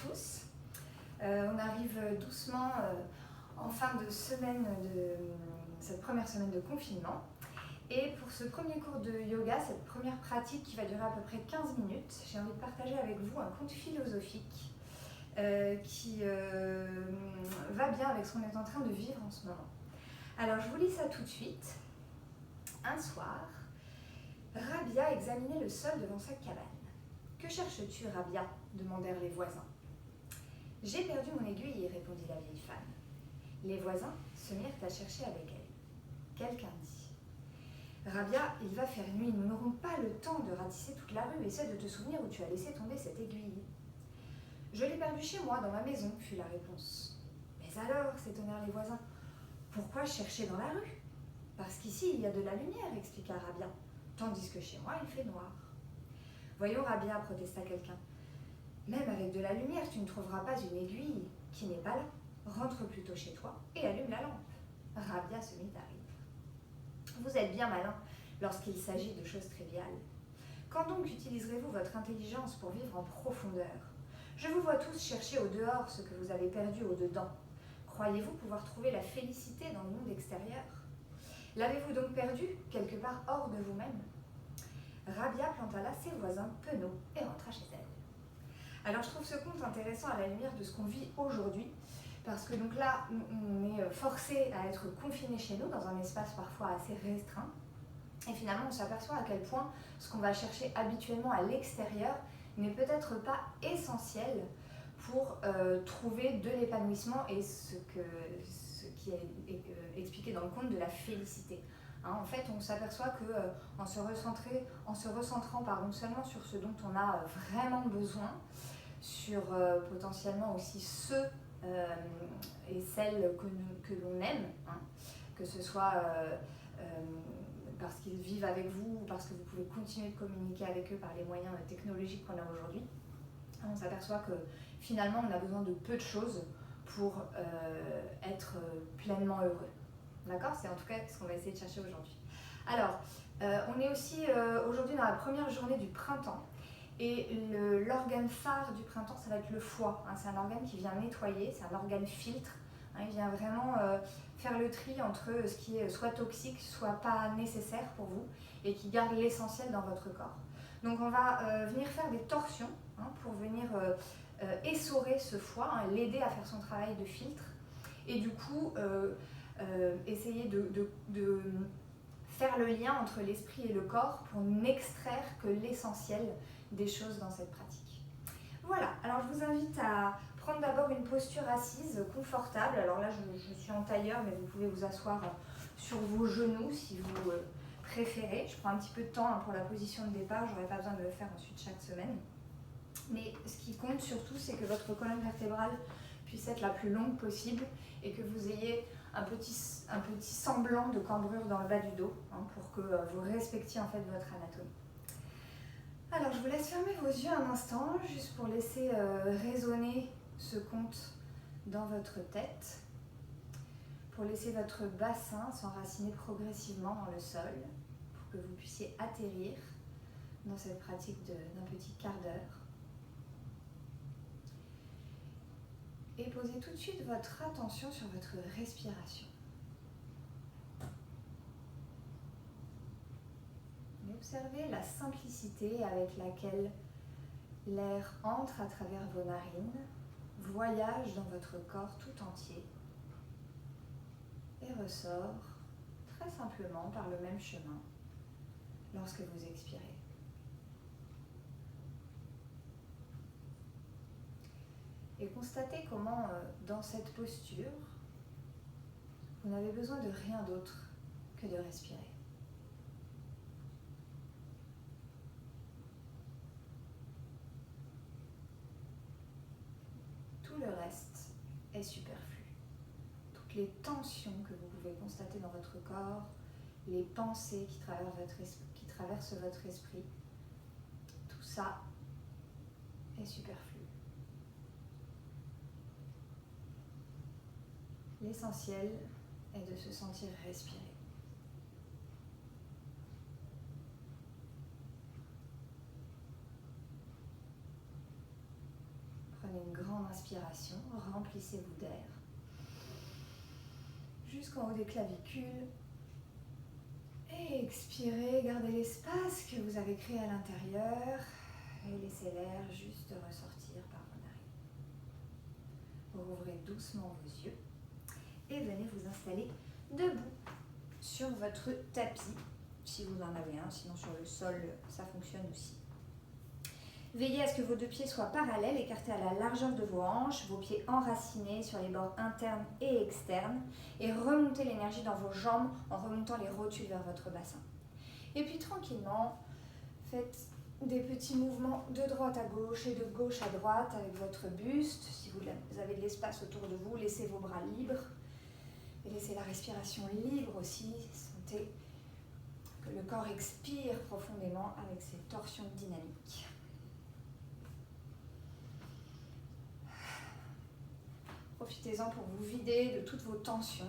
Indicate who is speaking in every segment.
Speaker 1: tous. On arrive doucement en fin de semaine de cette première semaine de confinement. Et pour ce premier cours de yoga, cette première pratique qui va durer à peu près 15 minutes, j'ai envie de partager avec vous un conte philosophique qui va bien avec ce qu'on est en train de vivre en ce moment. Alors je vous lis ça tout de suite. Un soir, Rabia examinait le sol devant sa cabane. « Que cherches-tu, Rabia » demandèrent les voisins. « J'ai perdu mon aiguille » répondit la vieille femme. Les voisins se mirent à chercher avec elle. Quelqu'un dit « Rabia, il va faire nuit, nous n'aurons pas le temps de ratisser toute la rue. Essaie de te souvenir où tu as laissé tomber cette aiguille. »« Je l'ai perdue chez moi, dans ma maison » fut la réponse. « Mais alors » s'étonnèrent les voisins. « Pourquoi chercher dans la rue ?»« Parce qu'ici il y a de la lumière » expliqua Rabia, « tandis que chez moi il fait noir. »« Voyons Rabia » protesta quelqu'un. « Même avec de la lumière tu ne trouveras pas une aiguille qui n'est pas là. Rentre plutôt chez toi et allume la lampe. » Rabia se mit à rire. « Vous êtes bien malin lorsqu'il s'agit de choses triviales. Quand donc utiliserez-vous votre intelligence pour vivre en profondeur ? Je vous vois tous chercher au dehors ce que vous avez perdu au dedans. Croyez-vous pouvoir trouver la félicité dans le monde extérieur ? L'avez-vous donc perdu quelque part hors de vous-même ? » Rabia planta là ses voisins penauds et rentra chez elle. Alors je trouve ce conte intéressant à la lumière de ce qu'on vit aujourd'hui, parce que donc là, on est forcé à être confiné chez nous dans un espace parfois assez restreint, et finalement on s'aperçoit à quel point ce qu'on va chercher habituellement à l'extérieur n'est peut-être pas essentiel pour trouver de l'épanouissement et ce qui est expliqué dans le conte de la félicité. En fait, on s'aperçoit qu'en se recentrant seulement sur ce dont on a vraiment besoin, sur potentiellement aussi ceux et celles que l'on aime, que ce soit parce qu'ils vivent avec vous ou parce que vous pouvez continuer de communiquer avec eux par les moyens technologiques qu'on a aujourd'hui, on s'aperçoit que finalement on a besoin de peu de choses pour être pleinement heureux. D'accord ? C'est en tout cas ce qu'on va essayer de chercher aujourd'hui. Alors, on est aussi aujourd'hui dans la première journée du printemps. Et l'organe phare du printemps, ça va être le foie. C'est un organe qui vient nettoyer, c'est un organe filtre. Il vient vraiment faire le tri entre ce qui est soit toxique, soit pas nécessaire pour vous, et qui garde l'essentiel dans votre corps. Donc on va venir faire des torsions pour venir essorer ce foie, l'aider à faire son travail de filtre, et du coup essayer de faire le lien entre l'esprit et le corps pour n'extraire que l'essentiel des choses dans cette pratique. Voilà, alors je vous invite à prendre d'abord une posture assise, confortable. Alors là, je suis en tailleur, mais vous pouvez vous asseoir sur vos genoux si vous préférez. Je prends un petit peu de temps pour la position de départ, je n'aurai pas besoin de le faire ensuite chaque semaine. Mais ce qui compte surtout, c'est que votre colonne vertébrale puisse être la plus longue possible et que vous ayez un petit semblant de cambrure dans le bas du dos pour que vous respectiez en fait votre anatomie. Alors je vous laisse fermer vos yeux un instant, juste pour laisser résonner ce conte dans votre tête, pour laisser votre bassin s'enraciner progressivement dans le sol, pour que vous puissiez atterrir dans cette pratique d'un petit quart d'heure. Et posez tout de suite votre attention sur votre respiration. Et observez la simplicité avec laquelle l'air entre à travers vos narines, voyage dans votre corps tout entier et ressort très simplement par le même chemin lorsque vous expirez. Et constatez comment, dans cette posture, vous n'avez besoin de rien d'autre que de respirer. Tout le reste est superflu. Toutes les tensions que vous pouvez constater dans votre corps, les pensées qui traversent votre esprit, tout ça est superflu. L'essentiel est de se sentir respirer. Prenez une grande inspiration, remplissez-vous d'air. Jusqu'en haut des clavicules. Et expirez, gardez l'espace que vous avez créé à l'intérieur. Et laissez l'air juste ressortir par vos narines. Rouvrez doucement vos yeux. Et venez vous installer debout sur votre tapis, si vous en avez un, sinon sur le sol, ça fonctionne aussi. Veillez à ce que vos deux pieds soient parallèles, écartés à la largeur de vos hanches, vos pieds enracinés sur les bords internes et externes, et remontez l'énergie dans vos jambes en remontant les rotules vers votre bassin. Et puis tranquillement, faites des petits mouvements de droite à gauche et de gauche à droite avec votre buste. Si vous avez de l'espace autour de vous, laissez vos bras libres. Et laissez la respiration libre aussi. Sentez que le corps expire profondément avec ces torsions dynamiques. Profitez-en pour vous vider de toutes vos tensions,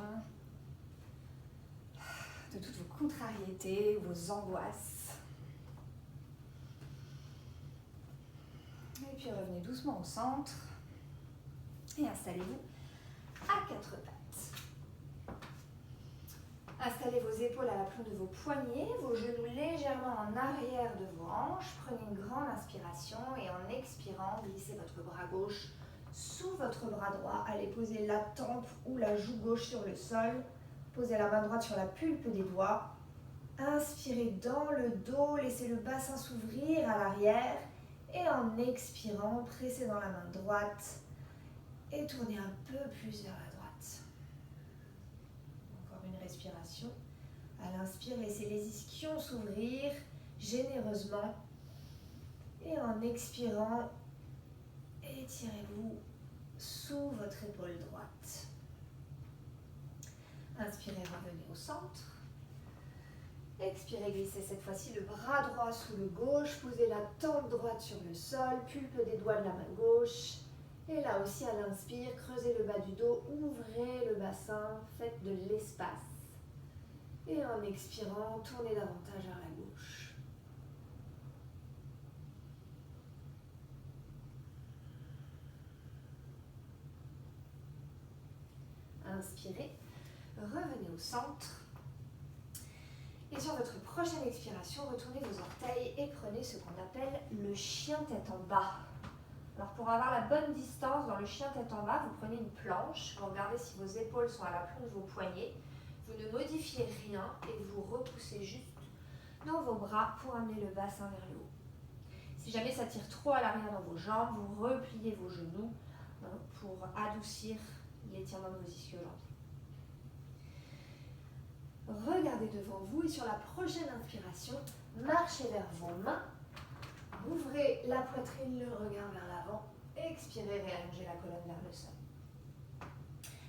Speaker 1: de toutes vos contrariétés, vos angoisses. Et puis revenez doucement au centre et installez-vous à quatre pattes. Installez vos épaules à l'aplomb de vos poignets, vos genoux légèrement en arrière de vos hanches. Prenez une grande inspiration et en expirant, glissez votre bras gauche sous votre bras droit. Allez poser la tempe ou la joue gauche sur le sol. Posez la main droite sur la pulpe des doigts. Inspirez dans le dos, laissez le bassin s'ouvrir à l'arrière. Et en expirant, pressez dans la main droite et tournez un peu plus vers la droite. Encore une respiration. À l'inspire, laissez les ischions s'ouvrir généreusement. Et en expirant, étirez-vous sous votre épaule droite. Inspirez, revenez au centre. Expirez, glissez cette fois-ci le bras droit sous le gauche. Posez la tempe droite sur le sol, pulpe des doigts de la main gauche. Et là aussi, à l'inspire, creusez le bas du dos, ouvrez le bassin, faites de l'espace. Et en expirant, tournez davantage vers la gauche. Inspirez, revenez au centre. Et sur votre prochaine expiration, retournez vos orteils et prenez ce qu'on appelle le chien tête en bas. Alors pour avoir la bonne distance dans le chien tête en bas, vous prenez une planche, vous regardez si vos épaules sont à l'aplomb de vos poignets, vous ne modifiez rien et vous repoussez juste dans vos bras pour amener le bassin vers le haut. Si jamais ça tire trop à l'arrière dans vos jambes, vous repliez vos genoux pour adoucir l'étirement de vos ischio-jambiers. Regardez devant vous et sur la prochaine inspiration, marchez vers vos mains. Ouvrez la poitrine, le regard vers l'avant. Expirez, réallongez la colonne vers le sol.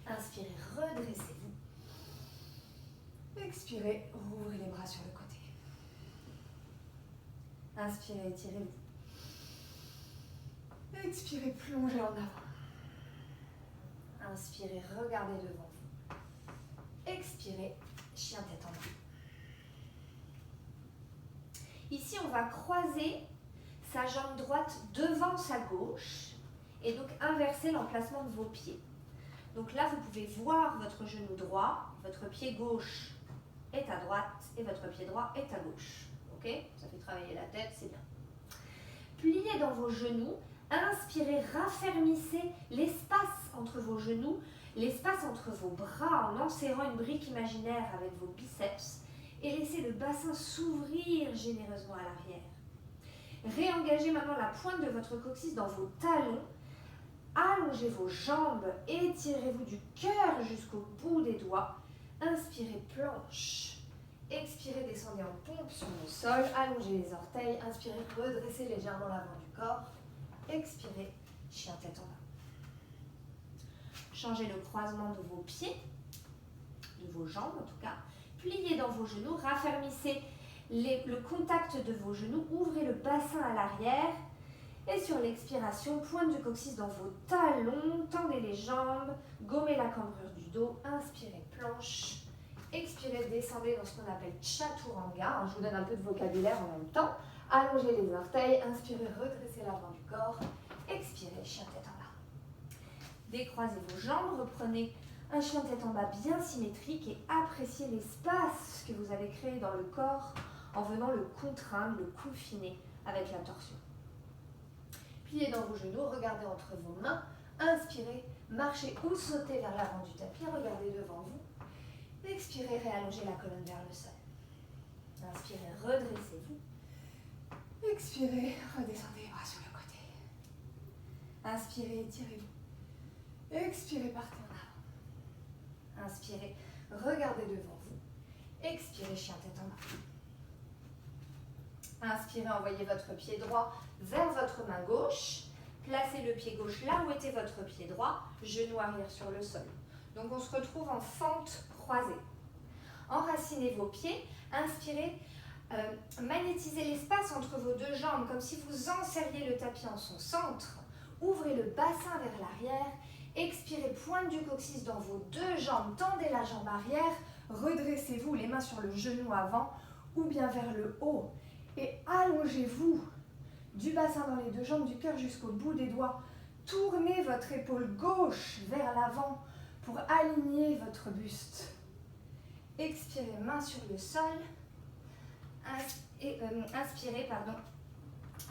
Speaker 1: Inspirez, redressez-vous. Expirez, rouvrez les bras sur le côté. Inspirez, étirez-vous. Expirez, plongez en avant. Inspirez, regardez devant vous. Expirez, chien tête en bas. Ici, on va croiser sa jambe droite devant sa gauche et donc inverser l'emplacement de vos pieds. Donc là, vous pouvez voir votre genou droit, votre pied gauche est à droite et votre pied droit est à gauche. Ok? Ça fait travailler la tête, c'est bien. Pliez dans vos genoux, inspirez, raffermissez l'espace entre vos genoux, l'espace entre vos bras en enserrant une brique imaginaire avec vos biceps et laissez le bassin s'ouvrir généreusement à l'arrière. Réengagez maintenant la pointe de votre coccyx dans vos talons. Allongez vos jambes, étirez-vous du cœur jusqu'au bout des doigts. Inspirez, planche. Expirez, descendez en pompe sur le sol. Allongez les orteils. Inspirez, redressez légèrement l'avant du corps. Expirez, chien tête en bas. Changez le croisement de vos pieds, de vos jambes en tout cas. Pliez dans vos genoux, raffermissez le contact de vos genoux, ouvrez le bassin à l'arrière. Et sur l'expiration, pointe du coccyx dans vos talons, tendez les jambes, gommez la cambrure du dos, inspirez, planche. Expirez, descendez dans ce qu'on appelle chaturanga. Je vous donne un peu de vocabulaire en même temps. Allongez les orteils, inspirez, redressez l'avant du corps. Expirez, chien tête en bas. Décroisez vos jambes, reprenez un chien tête en bas bien symétrique et appréciez l'espace que vous avez créé dans le corps en venant le contraindre, le confiner avec la torsion. Pliez dans vos genoux, regardez entre vos mains, inspirez, marchez ou sautez vers l'avant du tapis, regardez devant vous. Expirez, réallongez la colonne vers le sol. Inspirez, redressez-vous. Expirez, redescendez les bras sur le côté. Inspirez, étirez-vous. Expirez, partez en avant. Inspirez, regardez devant vous. Expirez, chien tête en bas. Inspirez, envoyez votre pied droit vers votre main gauche. Placez le pied gauche là où était votre pied droit, genou arrière sur le sol. Donc on se retrouve en fente croisée. Enracinez vos pieds, inspirez, magnétisez l'espace entre vos deux jambes comme si vous enserriez le tapis en son centre. Ouvrez le bassin vers l'arrière, expirez, pointe du coccyx dans vos deux jambes, tendez la jambe arrière, redressez-vous les mains sur le genou avant ou bien vers le haut et allongez-vous du bassin dans les deux jambes, du cœur jusqu'au bout des doigts. Tournez votre épaule gauche vers l'avant pour aligner votre buste. Expirez, main sur le sol. Inspirez,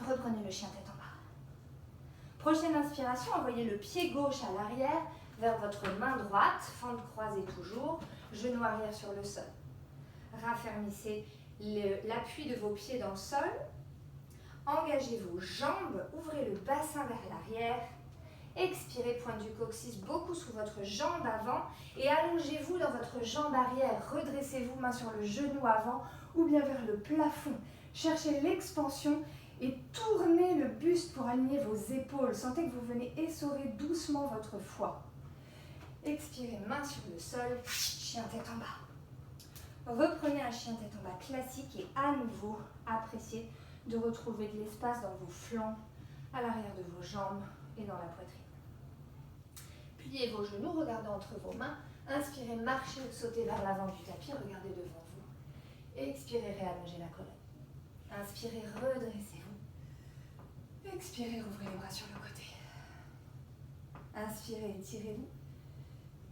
Speaker 1: reprenez le chien tête en bas. Prochaine inspiration, envoyez le pied gauche à l'arrière vers votre main droite, fente croisée toujours, genou arrière sur le sol. Raffermissez l'appui de vos pieds dans le sol. Engagez vos jambes, ouvrez le bassin vers l'arrière. Expirez, pointe du coccyx beaucoup sous votre jambe avant et allongez-vous dans votre jambe arrière. Redressez-vous, main sur le genou avant ou bien vers le plafond. Cherchez l'expansion et tournez le buste pour aligner vos épaules. Sentez que vous venez essorer doucement votre foie. Expirez, main sur le sol, chien tête en bas. Reprenez un chien tête en bas classique et à nouveau appréciez de retrouver de l'espace dans vos flancs, à l'arrière de vos jambes et dans la poitrine. Pliez vos genoux, regardez entre vos mains. Inspirez, marchez ou sautez vers l'avant du tapis, regardez devant vous. Expirez, réallongez la colonne. Inspirez, redressez-vous. Expirez, ouvrez les bras sur le côté. Inspirez, étirez-vous.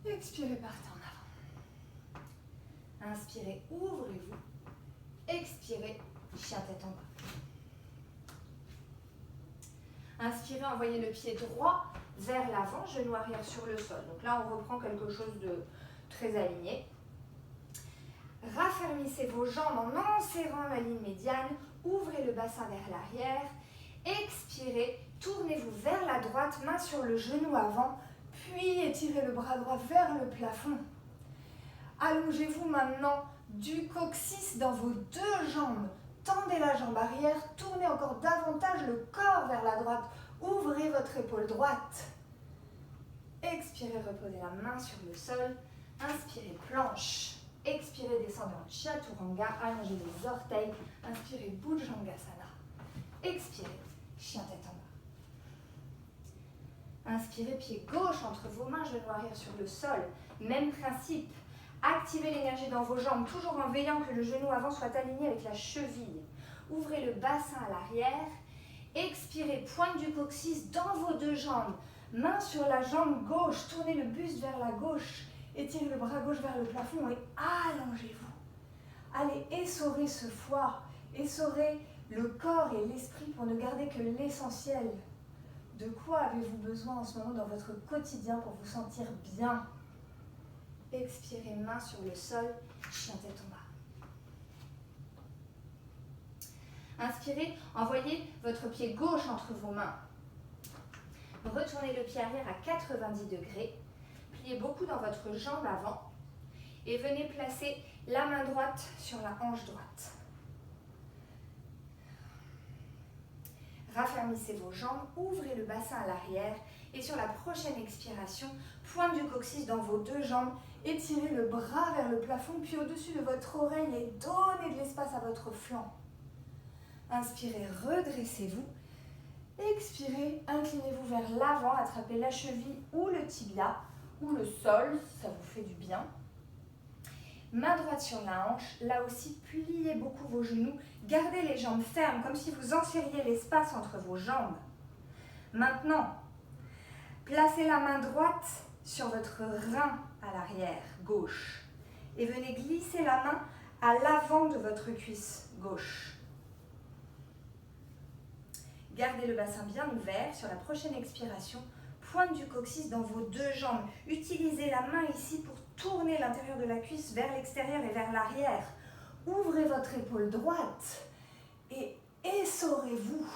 Speaker 1: Expirez, partez en avant. Inspirez, ouvrez-vous. Expirez, chien tête en bas. Inspirez, envoyez le pied droit vers l'avant, genou arrière sur le sol. Donc là, on reprend quelque chose de très aligné. Raffermissez vos jambes en enserrant la ligne médiane. Ouvrez le bassin vers l'arrière. Expirez, tournez-vous vers la droite, main sur le genou avant, puis étirez le bras droit vers le plafond. Allongez-vous maintenant du coccyx dans vos deux jambes. Tendez la jambe arrière, tournez encore davantage le corps vers la droite. Ouvrez votre épaule droite. Expirez, reposez la main sur le sol. Inspirez, planche. Expirez, descendez en chaturanga. Allongez les orteils. Inspirez, bhujangasana. Expirez, chien tête en bas. Inspirez, pied gauche entre vos mains, genou arrière sur le sol. Même principe. Activez l'énergie dans vos jambes, toujours en veillant que le genou avant soit aligné avec la cheville. Ouvrez le bassin à l'arrière. Expirez, pointe du coccyx dans vos deux jambes. Main sur la jambe gauche, tournez le buste vers la gauche. Étirez le bras gauche vers le plafond et allongez-vous. Allez essorer ce foie, essorer le corps et l'esprit pour ne garder que l'essentiel. De quoi avez-vous besoin en ce moment dans votre quotidien pour vous sentir bien ? Expirez, main sur le sol, chien tête en bas. Inspirez, envoyez votre pied gauche entre vos mains. Retournez le pied arrière à 90 degrés. Pliez beaucoup dans votre jambe avant. Et venez placer la main droite sur la hanche droite. Raffermissez vos jambes, ouvrez le bassin à l'arrière. Et sur la prochaine expiration, pointe du coccyx dans vos deux jambes. Étirez le bras vers le plafond, puis au-dessus de votre oreille et donnez de l'espace à votre flanc. Inspirez, redressez-vous. Expirez, inclinez-vous vers l'avant, attrapez la cheville ou le tibia ou le sol, si ça vous fait du bien. Main droite sur la hanche, là aussi pliez beaucoup vos genoux, gardez les jambes fermes comme si vous enserriez l'espace entre vos jambes. Maintenant, Placez la main droite sur votre rein à l'arrière, gauche. Et venez glisser la main à l'avant de votre cuisse gauche. Gardez le bassin bien ouvert. Sur la prochaine expiration, pointe du coccyx dans vos deux jambes. Utilisez la main ici pour tourner l'intérieur de la cuisse vers l'extérieur et vers l'arrière. Ouvrez votre épaule droite et essorez-vous.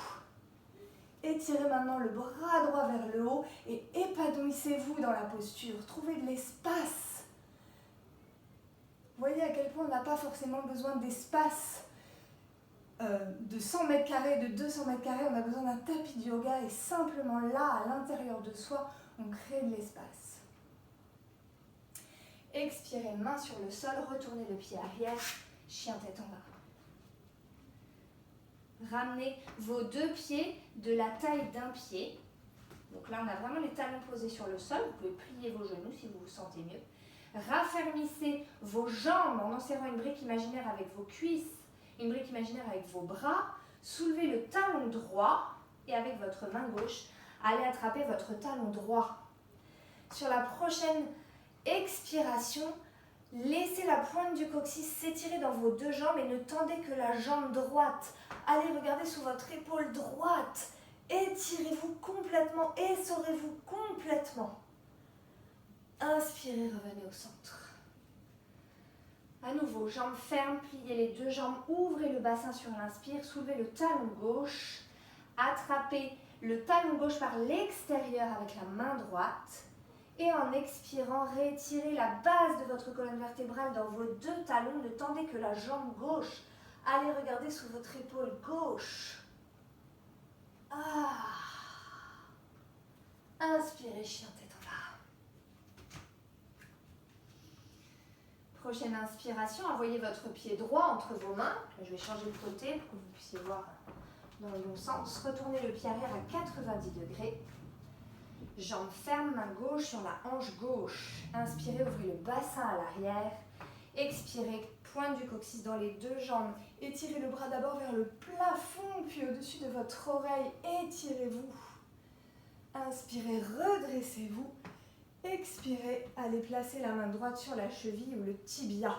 Speaker 1: Étirez maintenant le bras droit vers le haut et épanouissez-vous dans la posture. Trouvez de l'espace. Voyez à quel point on n'a pas forcément besoin d'espace de 100 mètres carrés, de 200 mètres carrés. On a besoin d'un tapis de yoga et simplement là, à l'intérieur de soi, on crée de l'espace. Expirez, main sur le sol, retournez le pied arrière, chien tête en bas. Ramenez vos deux pieds de la taille d'un pied. Donc là, on a vraiment les talons posés sur le sol. Vous pouvez plier vos genoux si vous vous sentez mieux. Raffermissez vos jambes en enserrant une brique imaginaire avec vos cuisses, une brique imaginaire avec vos bras. Soulevez le talon droit et avec votre main gauche, allez attraper votre talon droit. Sur la prochaine expiration, laissez la pointe du coccyx s'étirer dans vos deux jambes et ne tendez que la jambe droite. Allez regarder sous votre épaule droite. Étirez-vous complètement, essorez-vous complètement. Inspirez, revenez au centre. À nouveau, jambes fermes, pliez les deux jambes, ouvrez le bassin sur l'inspire, soulevez le talon gauche, attrapez le talon gauche par l'extérieur avec la main droite. Et en expirant, réétirez la base de votre colonne vertébrale dans vos deux talons. Ne tendez que la jambe gauche. Allez regarder sous votre épaule gauche. Inspirez, chien tête en bas. Prochaine inspiration, envoyez votre pied droit entre vos mains. Là, je vais changer de côté pour que vous puissiez voir dans le bon sens. Retournez le pied arrière à 90 degrés. Jambes fermes, main gauche sur la hanche gauche. Inspirez, ouvrez le bassin à l'arrière. Expirez, pointe du coccyx dans les deux jambes. Étirez le bras d'abord vers le plafond, puis au-dessus de votre oreille. Étirez-vous. Inspirez, redressez-vous. Expirez, allez placer la main droite sur la cheville ou le tibia.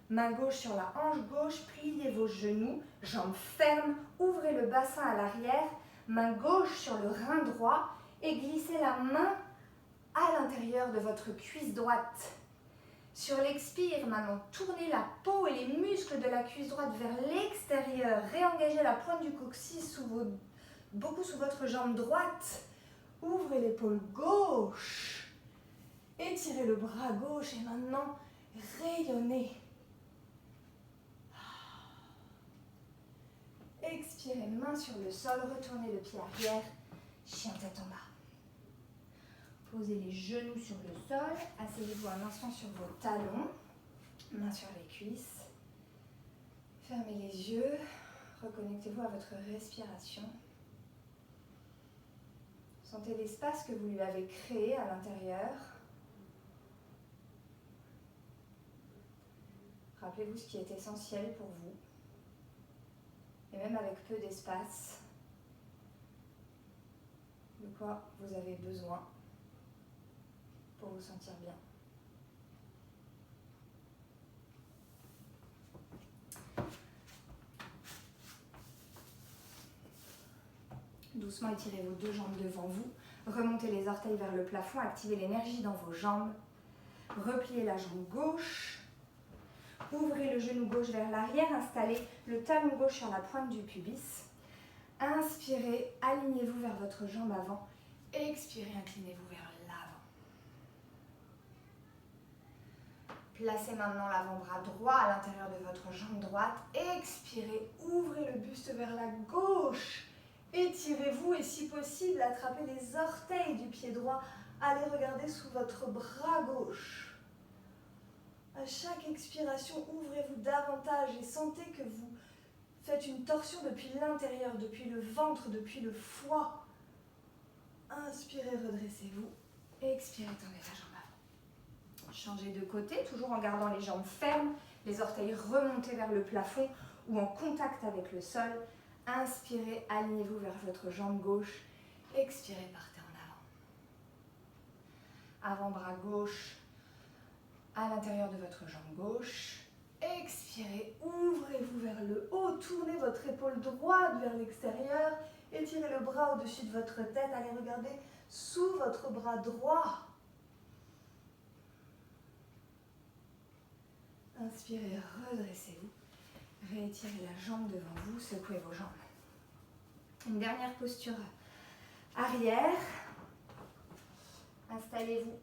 Speaker 1: Main gauche sur la hanche gauche, pliez vos genoux. Jambes fermes, ouvrez le bassin à l'arrière. Main gauche sur le rein droit. Et glissez la main à l'intérieur de votre cuisse droite. Sur l'expire, maintenant, tournez la peau et les muscles de la cuisse droite vers l'extérieur. Réengagez la pointe du coccyx beaucoup sous votre jambe droite. Ouvrez l'épaule gauche. Étirez le bras gauche et maintenant, rayonnez. Expirez, main sur le sol, retournez le pied arrière, chien tête en bas. Posez les genoux sur le sol, asseyez-vous un instant sur vos talons, mains sur les cuisses. Fermez les yeux, reconnectez-vous à votre respiration. Sentez l'espace que vous lui avez créé à l'intérieur. Rappelez-vous ce qui est essentiel pour vous. Et même avec peu d'espace, de quoi vous avez besoin pour vous sentir bien. Doucement étirez vos deux jambes devant vous, remontez les orteils vers le plafond, activez l'énergie dans vos jambes, repliez la jambe gauche, ouvrez le genou gauche vers l'arrière, installez le talon gauche sur la pointe du pubis. Inspirez, alignez-vous vers votre jambe avant, expirez, inclinez-vous vers l'avant. Placez maintenant l'avant-bras droit à l'intérieur de votre jambe droite, expirez, ouvrez le buste vers la gauche. Étirez-vous et si possible, attrapez les orteils du pied droit. Allez regarder sous votre bras gauche. À chaque expiration, ouvrez-vous davantage et sentez que vous faites une torsion depuis l'intérieur, depuis le ventre, depuis le foie. Inspirez, redressez-vous. Expirez, tendez la jambe avant. Changez de côté, toujours en gardant les jambes fermes, les orteils remontés vers le plafond ou en contact avec le sol. Inspirez, alignez-vous vers votre jambe gauche. Expirez, partez en avant. Avant-bras gauche à l'intérieur de votre jambe gauche. Expirez, ouvrez-vous vers le haut, tournez votre épaule droite vers l'extérieur, étirez le bras au-dessus de votre tête, allez regarder sous votre bras droit. Inspirez, redressez-vous, réétirez la jambe devant vous, secouez vos jambes. Une dernière posture arrière. Installez-vous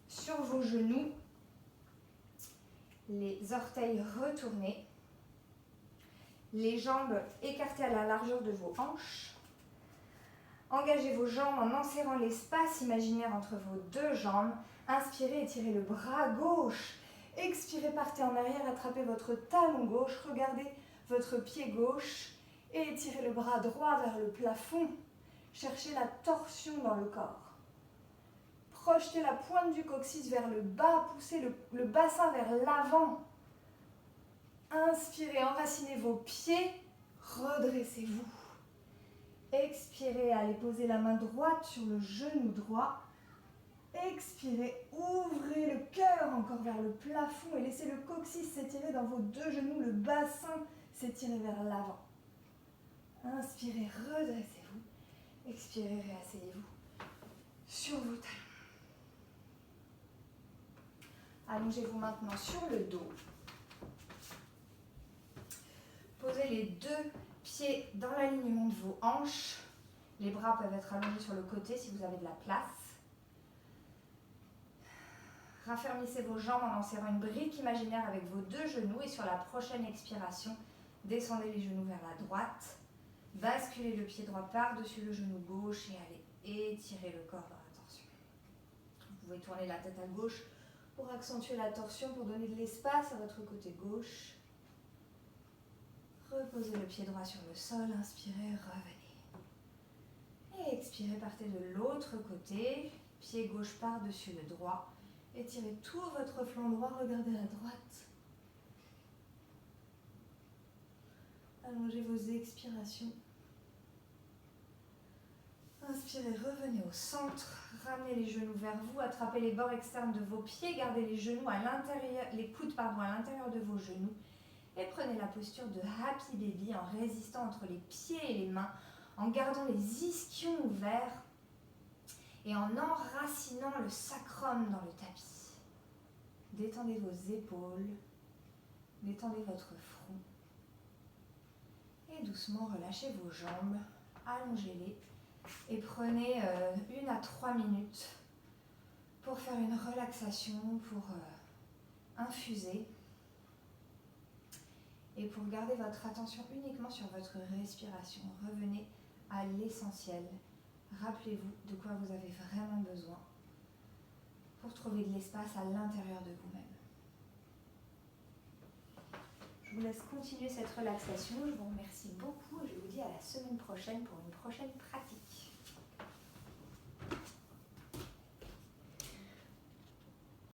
Speaker 1: sur vos genoux, les orteils retournés, les jambes écartées à la largeur de vos hanches. Engagez vos jambes en enserrant l'espace imaginaire entre vos deux jambes. Inspirez, étirez le bras gauche. Expirez, partez en arrière, attrapez votre talon gauche, regardez votre pied gauche et étirez le bras droit vers le plafond. Cherchez la torsion dans le corps. Projetez la pointe du coccyx vers le bas, poussez le bassin vers l'avant. Inspirez, enracinez vos pieds, redressez-vous. Expirez, allez poser la main droite sur le genou droit. Expirez, ouvrez le cœur encore vers le plafond et laissez le coccyx s'étirer dans vos deux genoux, le bassin s'étirer vers l'avant. Inspirez, redressez-vous. Expirez, réasseyez-vous sur vos talons. Allongez-vous maintenant sur le dos. Posez les deux pieds dans l'alignement de vos hanches. Les bras peuvent être allongés sur le côté si vous avez de la place. Raffermissez vos jambes en enserrant une brique imaginaire avec vos deux genoux et sur la prochaine expiration, descendez les genoux vers la droite. Basculez le pied droit par-dessus le genou gauche et allez étirer le corps dans la torsion. Vous pouvez tourner la tête à gauche pour accentuer la torsion, pour donner de l'espace à votre côté gauche. Reposez le pied droit sur le sol, inspirez, revenez. Et expirez, partez de l'autre côté, pied gauche par-dessus le droit. Étirez tout votre flanc droit, regardez à droite. Allongez vos expirations. Inspirez, revenez au centre, ramenez les genoux vers vous, attrapez les bords externes de vos pieds, gardez les genoux à l'intérieur, les coudes à l'intérieur de vos genoux et prenez la posture de Happy Baby en résistant entre les pieds et les mains, en gardant les ischions ouverts et en enracinant le sacrum dans le tapis. Détendez vos épaules, détendez votre front et doucement relâchez vos jambes, allongez-les. Et prenez 1 à 3 minutes pour faire une relaxation, pour infuser et pour garder votre attention uniquement sur votre respiration. Revenez à l'essentiel. Rappelez-vous de quoi vous avez vraiment besoin pour trouver de l'espace à l'intérieur de vous-même. Je vous laisse continuer cette relaxation. Je vous remercie beaucoup et je vous dis à la semaine prochaine pour une prochaine pratique.